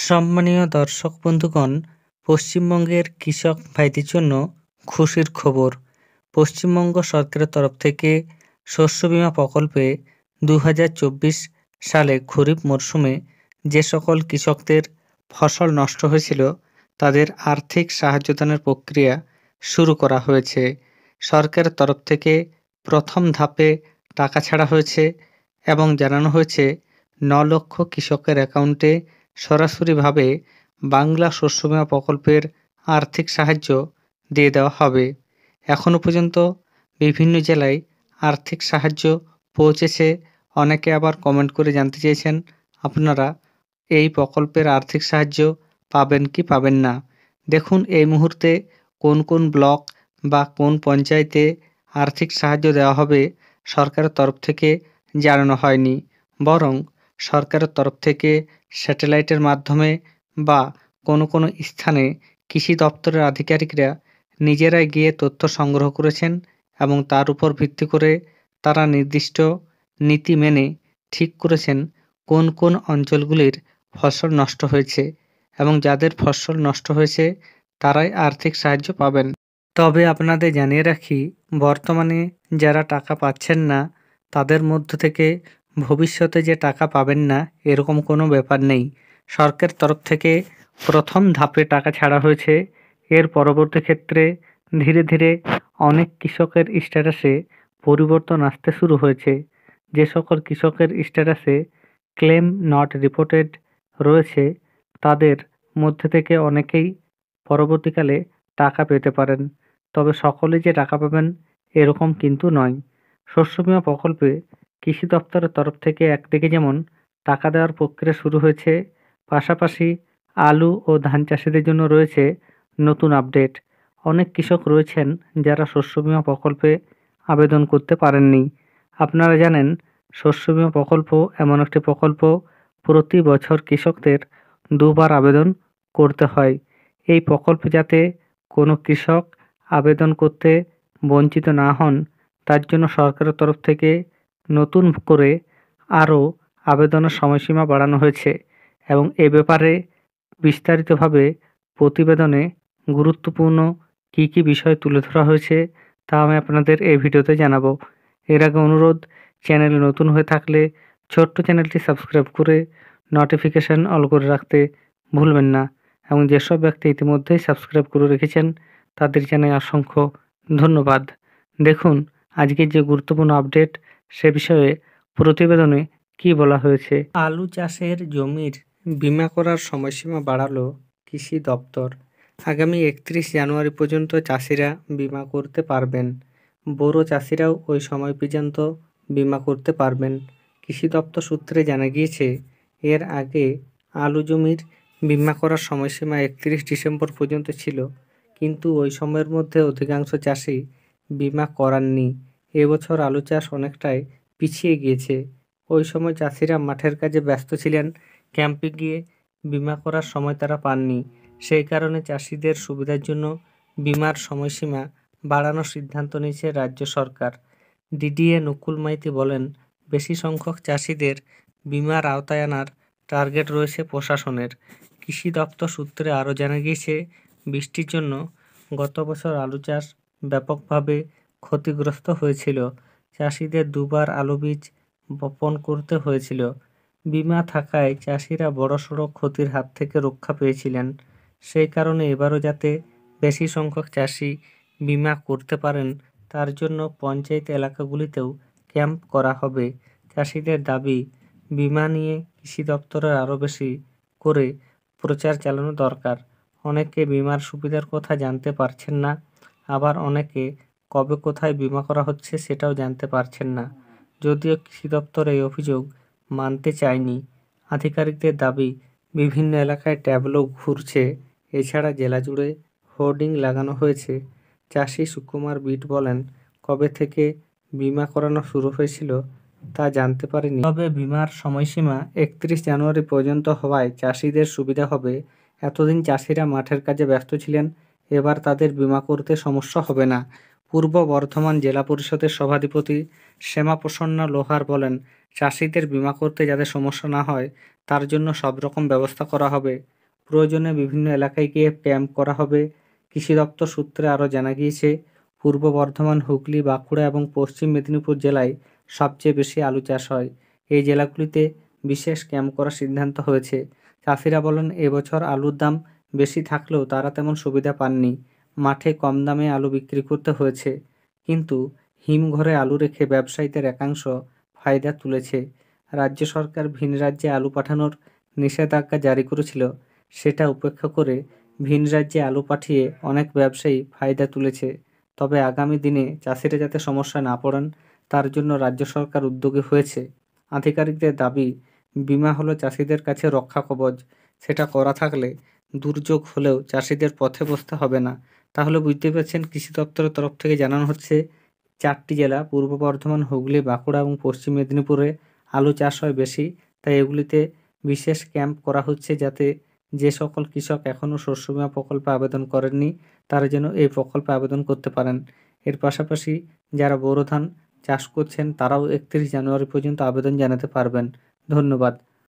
সম্মানীয় দর্শক বন্ধুগণ, পশ্চিমবঙ্গের কৃষক ভাইদের জন্য খুশির খবর। পশ্চিমবঙ্গ সরকারের তরফ থেকে শস্য বীমা প্রকল্পে 2024 সালে খরিফ মরশুমে যে সকল কৃষকদের ফসল নষ্ট হয়েছিল তাদের আর্থিক সাহায্যদানের প্রক্রিয়া শুরু করা হয়েছে। সরকারের তরফ থেকে প্রথম ধাপে টাকা ছাড়া হয়েছে এবং জানানো হয়েছে 9 লক্ষ কৃষকের অ্যাকাউন্টে সরাসরিভাবে বাংলা শস্য বীমা প্রকল্পের আর্থিক সাহায্য দিয়ে দেওয়া হবে। এখনও পর্যন্ত বিভিন্ন জেলায় আর্থিক সাহায্য পৌঁছেছে। অনেকে আবার কমেন্ট করে জানতে চেয়েছেন আপনারা এই প্রকল্পের আর্থিক সাহায্য পাবেন কি পাবেন না। দেখুন, এই মুহূর্তে কোন কোন ব্লক বা কোন পঞ্চায়েতে আর্থিক সাহায্য দেওয়া হবে সরকারের তরফ থেকে জানানো হয়নি, বরং সরকারের তরফ থেকে স্যাটেলাইটের মাধ্যমে বা কোনো কোনো স্থানে কৃষি দপ্তরের আধিকারিকরা নিজেরাই গিয়ে তথ্য সংগ্রহ করেছেন এবং তার উপর ভিত্তি করে তারা নির্দিষ্ট নীতি মেনে ঠিক করেছেন কোন কোন অঞ্চলগুলির ফসল নষ্ট হয়েছে এবং যাদের ফসল নষ্ট হয়েছে তারাই আর্থিক সাহায্য পাবেন। তবে আপনাদের জানিয়ে রাখি, বর্তমানে যারা টাকা পাচ্ছেন না তাদের মধ্য থেকে ভবিষ্যতে যে টাকা পাবেন না এরকম কোনো ব্যাপার নেই। সরকারের তরফ থেকে প্রথম ধাপে টাকা ছাড়া হয়েছে। এর পরবর্তী ক্ষেত্রে ধীরে ধীরে অনেক কৃষকের স্ট্যাটাসে পরিবর্তন আসতে শুরু হয়েছে। যে সকল কৃষকের স্ট্যাটাসে ক্লেম নট রিপোর্টেড রয়েছে তাদের মধ্যে থেকে অনেকেই পরবর্তীকালে টাকা পেতে পারেন। তবে সকলে যে টাকা পাবেন এরকম কিন্তু নয়। শস্য বীমা প্রকল্পে কৃষি দপ্তরের তরফ থেকে একদিকে যেমন টাকা দেওয়ার প্রক্রিয়া শুরু হয়েছে, পাশাপাশি আলু ও ধান চাষিদের জন্য রয়েছে নতুন আপডেট। অনেক কৃষক রয়েছেন যারা শস্য বীমা প্রকল্পে আবেদন করতে পারেননি। আপনারা জানেন, শস্য বীমা প্রকল্প এমন একটি প্রকল্প প্রতি বছর কৃষকদের দুবার আবেদন করতে হয়। এই প্রকল্পে যাতে কোনো কৃষক আবেদন করতে বঞ্চিত না হন তার জন্য সরকারের তরফ থেকে নতুন করে আরও আবেদনের সময়সীমা বাড়ানো হয়েছে এবং এ ব্যাপারে বিস্তারিতভাবে প্রতিবেদনে গুরুত্বপূর্ণ কী কী বিষয় তুলে ধরা হয়েছে তা আমি আপনাদের এই ভিডিওতে জানাবো। এর আগে অনুরোধ, চ্যানেলে নতুন হয়ে থাকলে ছোট্ট চ্যানেলটি সাবস্ক্রাইব করে নোটিফিকেশান অল করে রাখতে ভুলবেন না এবং যেসব ব্যক্তি ইতিমধ্যেই সাবস্ক্রাইব করে রেখেছেন তাদের জানাই অসংখ্য ধন্যবাদ। দেখুন আজকের যে গুরুত্বপূর্ণ আপডেট সে বিষয়ে প্রতিবেদনে কি বলা হয়েছে। আলু চাষের জমির বীমা করার সময়সীমা বাড়ালো কৃষি দপ্তর। আগামী 31 জানুয়ারি পর্যন্ত চাষিরা বীমা করতে পারবেন। বোরো চাষিরাও ওই সময় পর্যন্ত বীমা করতে পারবেন। কৃষি দপ্তর সূত্রে জানা গিয়েছে, এর আগে আলু জমির বীমা করার সময়সীমা 31 ডিসেম্বর পর্যন্ত ছিল, কিন্তু ওই সময়ের মধ্যে অধিকাংশ চাষি বীমা করাননি। এবছর আলু চাষ অনেকটাই পিছিয়ে গিয়েছে। ওই সময় চাষিরা মাঠের কাজে ব্যস্ত ছিলেন, ক্যাম্পে গিয়ে বীমা করার সময় তারা পাননি। সেই কারণে চাষিদের সুবিধার জন্য বীমার সময়সীমা বাড়ানোর সিদ্ধান্ত নিয়েছে রাজ্য সরকার। ডিডিএ নকুল মাইতি বলেন, বেশি সংখ্যক চাষিদের বীমার আওতায় আনার টার্গেট রয়েছে প্রশাসনের। কৃষি দপ্তর সূত্রে আরও জানা গিয়েছে, বৃষ্টির জন্য গত বছর আলু চাষ ব্যাপকভাবে ক্ষতিগ্রস্ত হয়েছিল। চাষিদের দুবার আলু বীজ বপন করতে হয়েছিল। বীমা থাকায় চাষিরা বড়সড় ক্ষতির হাত থেকে রক্ষা পেয়েছিলেন। সেই কারণে এবারও যাতে বেশি সংখ্যক চাষি বীমা করতে পারেন তার জন্য পঞ্চায়েত এলাকাগুলিতেও ক্যাম্প করা হবে। চাষিদের দাবি, বীমা নিয়ে কৃষি দপ্তরের আরও বেশি করে প্রচার চালানো দরকার। অনেকে বীমার সুবিধার কথা জানতে পারছেন না, আবার অনেকে কবে কোথায় বীমা করা হচ্ছে সেটাও জানতে পারছেন না। যদিও কৃষি দপ্তর এই অভিযোগ মানতে চায়নি। আধিকারিকদের দাবি, বিভিন্ন এলাকায় ট্যাবলো ঘুরছে, এছাড়া জেলা জুড়ে হোর্ডিং লাগানো হয়েছে। চাষি সুকুমার বিট বলেন, কবে থেকে বীমা করানো শুরু হয়েছিল তা জানতে পারিনি, তবে বীমার সময়সীমা 31 জানুয়ারি পর্যন্ত হওয়ায় চাষিদের সুবিধা হবে। এতদিন চাষিরা মাঠের কাজে ব্যস্ত ছিলেন, এবার তাদের বীমা করতে সমস্যা হবে না। পূর্ব বর্ধমান জেলা পরিষদের সভাধিপতি শ্যামাপ্রসন্না লোহার বলেন, চাষিদের বিমা করতে যাতে সমস্যা না হয় তার জন্য সব রকম ব্যবস্থা করা হবে। প্রয়োজনে বিভিন্ন এলাকায় গিয়ে ক্যাম্প করা হবে। কৃষি দপ্তর সূত্রে আরও জানা গিয়েছে, পূর্ব বর্ধমান, হুগলি, বাঁকুড়া এবং পশ্চিম মেদিনীপুর জেলায় সবচেয়ে বেশি আলু চাষ হয়। এই জেলাগুলিতে বিশেষ ক্যাম্প করার সিদ্ধান্ত হয়েছে। চাষিরা বলেন, এবছর আলুর দাম বেশি থাকলেও তারা তেমন সুবিধা পাননি। মাঠে কম দামে আলু বিক্রি করতে হয়েছে, কিন্তু হিমঘরে আলু রেখে ব্যবসায়ীদের একাংশ ফায়দা তুলেছে। রাজ্য সরকার ভিন রাজ্যে আলু পাঠানোর নিষেধাজ্ঞা জারি করেছিল, সেটা উপেক্ষা করে ভিন রাজ্যে আলু পাঠিয়ে অনেক ব্যবসায়ী ফায়দা তুলেছে। তবে আগামী দিনে চাষিরা যাতে সমস্যায় না পড়েন তার জন্য রাজ্য সরকার উদ্যোগী হয়েছে। আধিকারিকদের দাবি, বিমা হলো চাষিদের কাছে রক্ষা কবচ। সেটা করা থাকলে দুর্যোগ হলেও চাষিদের পথে বসতে হবে না। তাহলে বুঝতে পারছেন, কৃষি দপ্তরের তরফ থেকে জানানো হচ্ছে 4টি জেলা পূর্ব বর্ধমান, হুগলি, বাঁকুড়া এবং পশ্চিম মেদিনীপুরে আলু চাষ হয় বেশি। তাই এগুলিতে বিশেষ ক্যাম্প করা হচ্ছে, যাতে যে সকল কৃষক এখনও শস্য বীমা প্রকল্পে আবেদন করেননি তারা যেন এই প্রকল্পে আবেদন করতে পারেন। এর পাশাপাশি যারা বোরো ধান চাষ করছেন তারাও 31 জানুয়ারি পর্যন্ত আবেদন জানাতে পারবেন। ধন্যবাদ।